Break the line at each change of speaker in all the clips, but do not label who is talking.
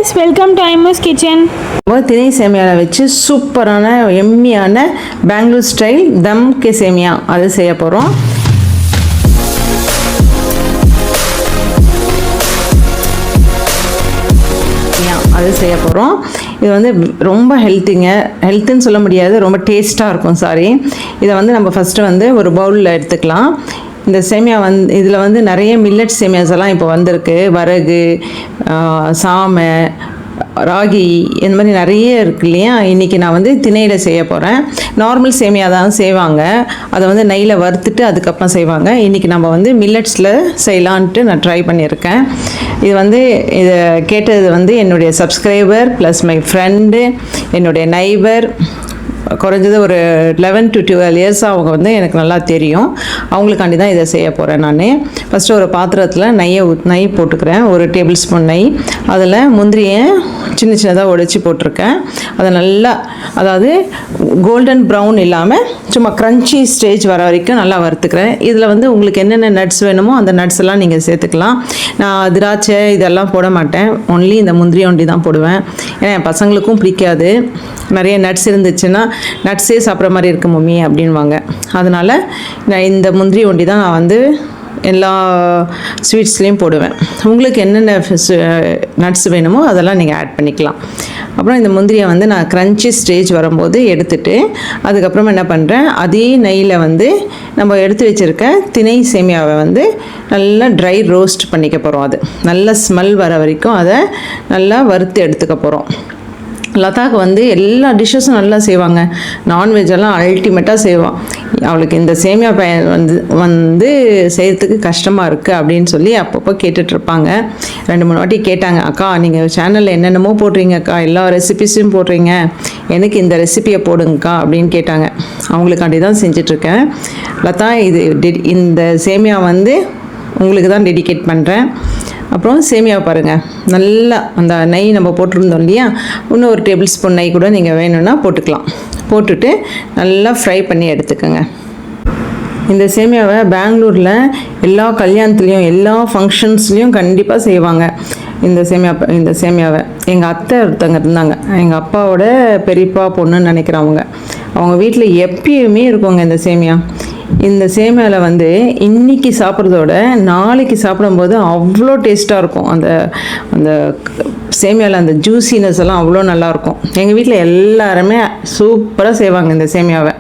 guys, welcome to Aimu's kitchen.
திணை சேமியாவில் வச்சு சூப்பரான எம்மியான பெங்களூர் ஸ்டைல் தம் கே சேமியா அது செய்ய போகிறோம். இது வந்து ரொம்ப ஹெல்த்துன்னு சொல்ல முடியாது, ரொம்ப டேஸ்ட்டாக இருக்கும். இதை வந்து நம்ம ஃபஸ்ட்டு வந்து ஒரு பவுலில் எடுத்துக்கலாம். இந்த சேமியா இதில் வந்து நிறைய மில்லட் சேமியாஸ் எல்லாம் இப்போ வந்திருக்கு. வரகு, சாமை, ராகி, இந்த மாதிரி நிறைய இருக்கு இல்லையா. இன்றைக்கி நான் வந்து திணையில் செய்ய போகிறேன். நார்மல் சேமியா தான் செய்வாங்க, அதை வந்து நெய்யில் வறுத்துட்டு அதுக்கப்புறம் செய்வாங்க. இன்றைக்கி நம்ம வந்து மில்லட்ஸில் செய்யலான்ட்டு நான் ட்ரை பண்ணியிருக்கேன். இதை கேட்டது வந்து என்னுடைய சப்ஸ்கிரைபர் ப்ளஸ் மை ஃப்ரெண்டு, என்னுடைய நைபர். குறைஞ்சது ஒரு 11 to 12 இயர்ஸாக அவங்க வந்து எனக்கு நல்லா தெரியும். அவங்களுக்காண்டி தான் இதை செய்ய போகிறேன். நான் ஃபஸ்ட்டு ஒரு பாத்திரத்தில் நெய் போட்டுக்கிறேன், ஒரு டேபிள் ஸ்பூன் நெய். அதில் முந்திரியை சின்ன சின்னதாக உடைச்சி போட்டிருக்கேன். அதை நல்லா, அதாவது கோல்டன் ப்ரௌன் இல்லாமல் சும்மா க்ரன்ச்சி ஸ்டேஜ் வர வரைக்கும் நல்லா வறுத்துக்கிறேன். இதில் வந்து உங்களுக்கு என்னென்ன நட்ஸ் வேணுமோ அந்த நட்ஸ் எல்லாம் நீங்கள் சேர்த்துக்கலாம். நான் திராட்சை இதெல்லாம் போட மாட்டேன், ஒன்லி இந்த முந்திரி ஒண்டி தான் போடுவேன். ஏன்னா என் பசங்களுக்கும் பிடிக்காது. நிறைய நட்ஸ் இருந்துச்சுன்னா நட்ஸே சாப்பிட்ற மாதிரி இருக்கு மம்மி அப்படின்வாங்க. அதனால் நான் இந்த முந்திரி ஒண்டி தான் நான் வந்து எல்லா ஸ்வீட்ஸ்லேயும் போடுவேன். உங்களுக்கு என்னென்ன நட்ஸ் வேணுமோ அதெல்லாம் நீங்கள் ஆட் பண்ணிக்கலாம். அப்புறம் இந்த முந்திரியை வந்து நான் க்ரன்ச்சி ஸ்டேஜ் வரும்போது எடுத்துட்டு அதுக்கப்புறமா என்ன பண்ணுறேன், அதே நெய்யில் வந்து நம்ம எடுத்து வச்சுருக்க திணை சேமியாவை வந்து நல்லா ட்ரை ரோஸ்ட் பண்ணிக்க போகிறோம். அது நல்ல ஸ்மெல் வர வரைக்கும் அதை நல்லா வறுத்து எடுத்துக்க போகிறோம். லதாக்கு வந்து எல்லா டிஷ்ஷஸும் நல்லா செய்வாங்க. நான்வெஜ்ஜெல்லாம் அல்டிமேட்டாக செய்வான். அவளுக்கு இந்த சேமியா வந்து செய்கிறதுக்கு கஷ்டமாக இருக்குது அப்படின்னு சொல்லி அப்பப்போ கேட்டுட்ருப்பாங்க. 2-3 வாட்டி கேட்டாங்க, அக்கா நீங்கள் சேனலில் என்னென்னமோ போடுறீங்க அக்கா, எல்லா ரெசிபிஸையும் போடுறீங்க, எனக்கு இந்த ரெசிபியை போடுங்கக்கா அப்படின்னு கேட்டாங்க. அவங்களுக்காண்டி தான் செஞ்சிட்ருக்கேன். லதா, இந்த சேமியா வந்து உங்களுக்கு தான் டெடிகேட் பண்ணுறேன். அப்புறம் சேமியா பாருங்கள், நல்லா அந்த நெய் நம்ம போட்டிருந்தோம் இல்லையா, இன்னும் ஒரு டேபிள் ஸ்பூன் நெய் கூட நீங்கள் வேணும்னா போட்டுக்கலாம். போட்டுட்டு நல்லா ஃப்ரை பண்ணி எடுத்துக்கோங்க. இந்த சேமியாவை பெங்களூரில் எல்லா கல்யாணத்துலேயும் எல்லா ஃபங்க்ஷன்ஸ்லேயும் கண்டிப்பாக செய்வாங்க. இந்த சேமியாவை எங்கள் அத்தை ஒருத்தங்க இருந்தாங்க, எங்கள் அப்பாவோட பெரியப்பா பொண்ணுன்னு நினைக்கிறவங்க. அவங்க வீட்டில் எப்பயுமே இருக்குங்க இந்த சேமியா. இந்த சேமியாவில் வந்து இன்றைக்கி சாப்பிட்றதோட நாளைக்கு சாப்பிடும்போது அவ்வளோ டேஸ்ட்டாக இருக்கும். அந்த சேமியாவில் அந்த ஜூஸினஸ் எல்லாம் அவ்வளோ நல்லாயிருக்கும். எங்கள் வீட்டில் எல்லாருமே சூப்பராக செய்வாங்க இந்த சேமியாவை.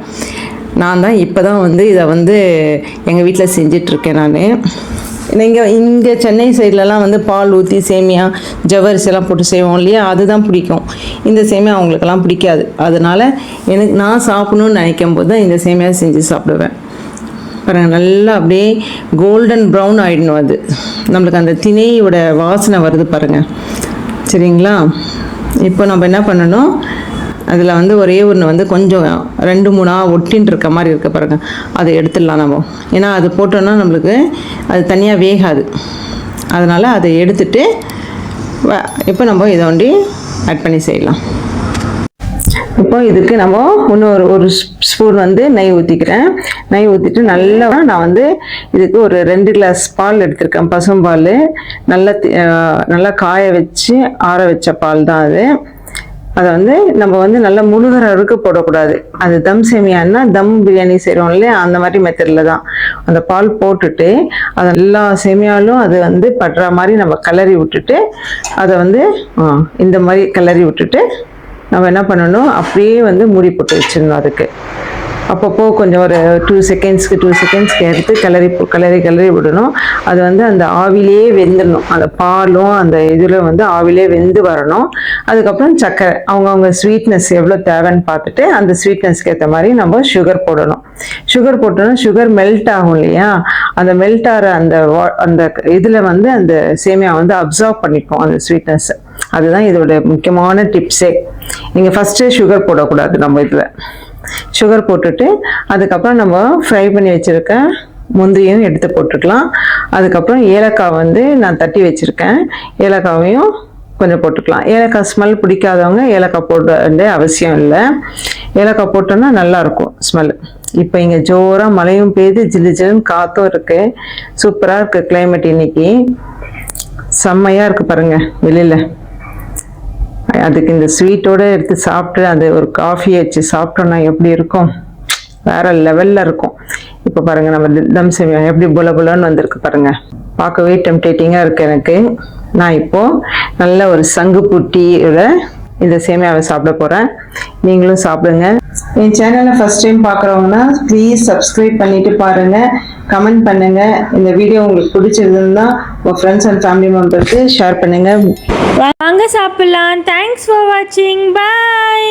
நான் தான் இப்போ தான் வந்து இதை வந்து எங்கள் வீட்டில் செஞ்சிட்ருக்கேன். இங்கே சென்னை சைட்லலாம் வந்து பால் ஊற்றி சேமியா ஜவ்வரிசியெல்லாம் போட்டு செய்வோம் இல்லையா, அதுதான் பிடிக்கும். இந்த சேமியா அவங்களுக்கெல்லாம் பிடிக்காது. அதனால் நான் சாப்பிடணுன்னு நினைக்கும் போது தான் இந்த சேமியா செஞ்சு சாப்பிடுவேன். பாருங்கள், நல்லா அப்படியே கோல்டன் ப்ரௌன் ஆகிடணும். அது நம்மளுக்கு அந்த திணையோட வாசனை வருது பாருங்கள். சரிங்களா? இப்போ நம்ம என்ன பண்ணணும், அதில் வந்து ஒரே ஒன்று வந்து கொஞ்சம் 2-3 ஒட்டின்னு இருக்க மாதிரி இருக்க பாருங்கள், அதை எடுத்துடலாம் நம்ம. ஏன்னா அது போட்டோன்னா நம்மளுக்கு அது தனியாக வேகாது. அதனால் அதை எடுத்துட்டு இப்போ நம்ம இதை ஒண்டி ஆட் பண்ணி செய்யலாம். இப்போ இதுக்கு நம்ம இன்னும் ஒரு ஸ்பூன் வந்து நெய் ஊற்றிக்கிறேன். நெய் ஊற்றிட்டு நல்லா நான் வந்து இதுக்கு ஒரு 2 கிளாஸ் பால் எடுத்திருக்கேன், பசும்பால். நல்லா காய வச்சு ஆற வச்ச பால் தான் அது. அதை வந்து நம்ம வந்து நல்லா முழுகிற அளவுக்கு போடக்கூடாது. அது தம் சேமியான்னா தம் பிரியாணி செய்கிறோம் இல்லையா, அந்த மாதிரி மெத்தடில் தான் அந்த பால் போட்டுட்டு அதை எல்லா சேமியாலும் அது வந்து படுற மாதிரி நம்ம கிளறி விட்டுட்டு அதை வந்து இந்த மாதிரி கிளறி விட்டுட்டு நம்ம என்ன பண்ணணும், அப்படியே வந்து மூடி போட்டு வச்சிடணும். அதுக்கு அப்பப்போ கொஞ்சம் ஒரு 2 செகண்ட்ஸ்க்கு எடுத்து கிளறி விடணும். அது வந்து அந்த ஆவிலே வெந்துடணும். அந்த பாலும் அந்த இதில் வந்து ஆவிலே வெந்து வரணும். அதுக்கப்புறம் சர்க்கரை அவங்கவுங்க ஸ்வீட்னஸ் எவ்வளோ தேவைன்னு பார்த்துட்டு அந்த ஸ்வீட்னஸ்க்கு ஏற்ற மாதிரி நம்ம சுகர் போடணும். சுகர் போட்டோன்னா சுகர் மெல்ட் ஆகும் இல்லையா, அந்த மெல்ட் ஆகிற அந்த இதில் வந்து அந்த சேமியா வந்து அப்சர்வ் பண்ணிக்கும் அந்த ஸ்வீட்னஸ். அதுதான் இதோட முக்கியமான டிப்ஸே. நீங்கள் ஃபஸ்ட்டு சுகர் போடக்கூடாது. நம்ம இதில் சுகர் போட்டுட்டு அதுக்கப்புறம் நம்ம ஃப்ரை பண்ணி வச்சுருக்க முந்திரியும் எடுத்து போட்டுக்கலாம். அதுக்கப்புறம் ஏலக்காய் வந்து நான் தட்டி வச்சுருக்கேன், ஏலக்காவையும் கொஞ்சம் போட்டுக்கலாம். ஏலக்காய் ஸ்மெல் பிடிக்காதவங்க ஏலக்காய் போட வேண்டிய அவசியம் இல்லை. ஏலக்காய் போட்டோன்னா நல்லாயிருக்கும் ஸ்மெல். இப்போ இங்கே ஜோராக மழையும் பெய்து ஜில்லு ஜில்லுன்னு காற்றும் இருக்குது. சூப்பராக இருக்குது கிளைமேட். இன்னைக்கு செம்மையாக இருக்குது பாருங்கள் வெளியில். அதுக்கு இந்த ஸ்வீட்டோடு எடுத்து சாப்பிட்டு அது ஒரு காஃபி வச்சு சாப்பிட்டோன்னா எப்படி இருக்கும், வேறு லெவலில் இருக்கும். இப்போ பாருங்கள் நம்ம தம் சேமியா எப்படி புல புலன்னு வந்திருக்கு பாருங்கள், பார்க்கவே டெம்டேட்டிங்காக இருக்குது எனக்கு. நான் இப்போது நல்ல ஒரு சங்கு புட்டியோட இந்த சேமியாவை சாப்பிட போகிறேன். நீங்களும் சாப்பிடுங்க. என் சேனலை ஃபஸ்ட் டைம் பார்க்குறவங்கன்னா ப்ளீஸ் சப்ஸ்கிரைப் பண்ணிவிட்டு பாருங்கள், கமெண்ட் பண்ணுங்கள். இந்த வீடியோ உங்களுக்கு பிடிச்சிருந்ததுன்னா உங்கள் ஃப்ரெண்ட்ஸ் அண்ட் ஃபேமிலி மெம்பருக்கு ஷேர் பண்ணுங்கள்.
வாங்க சாப்பிடலாம். தேங்க்ஸ் ஃபார் வாட்சிங். பாய்.